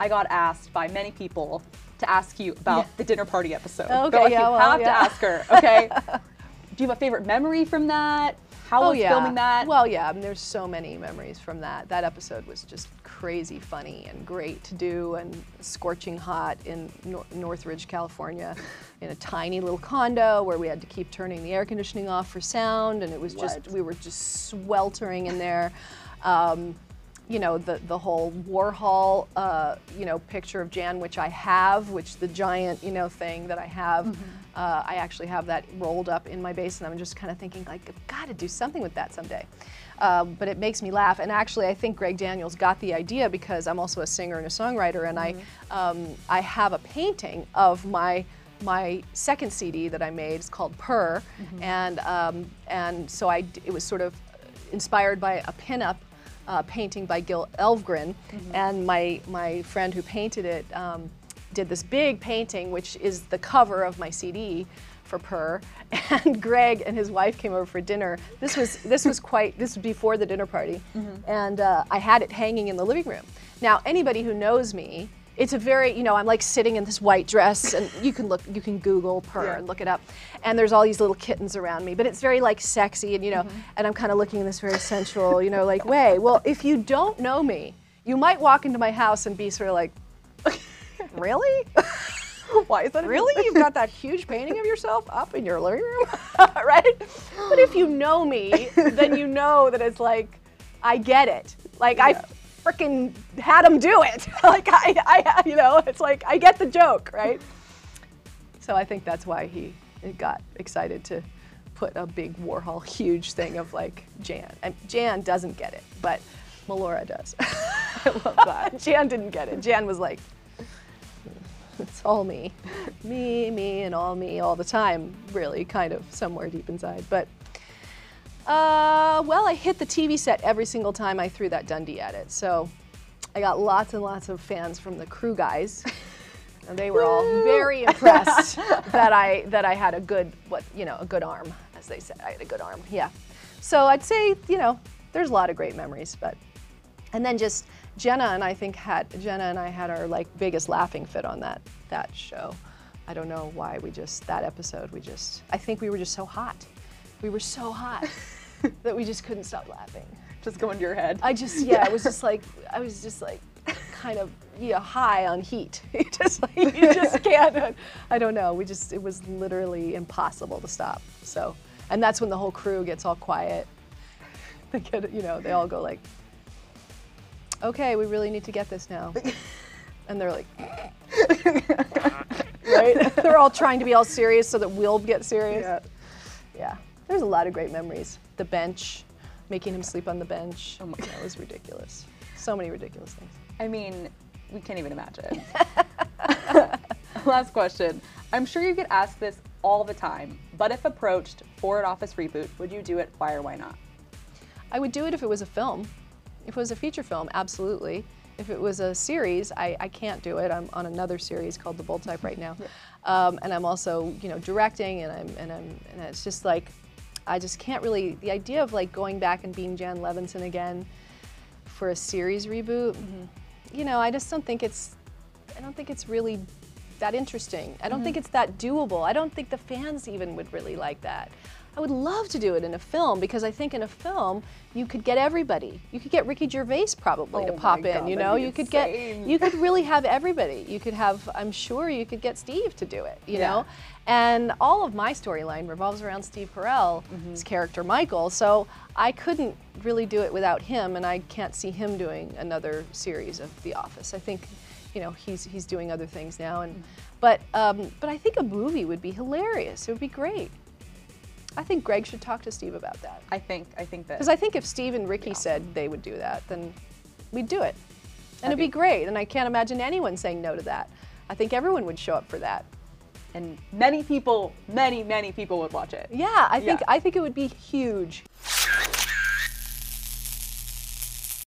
I got asked by many people to ask you about the dinner party episode. Okay, But yeah, you well, have to ask her, okay? Do you have a favorite memory from that? How was filming that? Well, yeah, I mean, there's so many memories from that. That episode was just crazy funny and great to do, and scorching hot in Northridge, California, in a tiny little condo where we had to keep turning the air conditioning off for sound, and it was we were just sweltering in there. You know, the whole Warhol, you know, picture of Jan, which I have, which the giant, you know, thing that I have, I actually have that rolled up in my basement. I'm just kind of thinking, like, I've got to do something with that someday. But it makes me laugh. And actually, I think Greg Daniels got the idea because I'm also a singer and a songwriter, and I have a painting of my second CD that I made. It's called Purr, and so it was sort of inspired by a pinup painting by Gil Elvgren, and my friend who painted it did this big painting, which is the cover of my CD for Purr. And Greg and his wife came over for dinner. This was before the dinner party, and I had it hanging in the living room. Now, anybody who knows me, it's a very, you know, I'm like sitting in this white dress, and you can Google Purr and look it up, and there's all these little kittens around me, but it's very like sexy, and you know, and I'm kind of looking in this very sensual, you know, like way. Well, if you don't know me, you might walk into my house and be sort of like, really? Why is that? Really? You've got that huge painting of yourself up in your living room, right? But if you know me, then you know that it's like, I get it. Like I freaking had him do it. Like I, you know, it's like I get the joke, right? So I think that's why he got excited to put a big Warhol huge thing of like Jan. And Jan doesn't get it, but Melora does. I love that. Jan didn't get it. Jan was like, it's all me, me, and all me all the time, really, kind of somewhere deep inside. But well, I hit the TV set every single time I threw that Dundee at it. So I got lots and lots of fans from the crew guys, and they were all very impressed that I had a good, a good arm, as they said. I had a good arm, yeah. So I'd say, you know, there's a lot of great memories, but, and then just Jenna and I had our like biggest laughing fit on that show. I don't know why that episode, I think we were just so hot. We were so hot that we just couldn't stop laughing. Just go into your head. I was just like kind of high on heat. You just can't, I don't know, it was literally impossible to stop. So, and that's when the whole crew gets all quiet. They get, you know, they all go like, okay, we really need to get this now. And they're like, right? They're all trying to be all serious so that we'll get serious. Yeah, there's a lot of great memories. The bench, making him sleep on the bench. Oh my God, that was ridiculous. So many ridiculous things. I mean, we can't even imagine. Last question. I'm sure you get asked this all the time, but if approached for an Office reboot, would you do it? Why or why not? I would do it if it was a film. If it was a feature film, absolutely. If it was a series, I can't do it. I'm on another series called The Bold Type right now, and I'm also, you know, directing, and it's just like, I just can't really. The idea of like going back and being Jan Levinson again for a series reboot, you know, I just don't think it's. I don't think it's really that interesting. I don't think it's that doable. I don't think the fans even would really like that. I would love to do it in a film, because I think in a film you could get everybody. You could get Ricky Gervais probably to pop in, you know? You could really have everybody. You could have, I'm sure you could get Steve to do it, you know? And all of my storyline revolves around Steve Carell's character Michael, so I couldn't really do it without him, and I can't see him doing another series of The Office. I think, you know, he's doing other things now, and but I think a movie would be hilarious. It would be great. I think Greg should talk to Steve about that. I think that. Because I think if Steve and Ricky said they would do that, then we'd do it. And it'd be great, and I can't imagine anyone saying no to that. I think everyone would show up for that. And many people would watch it. Yeah, I think it would be huge.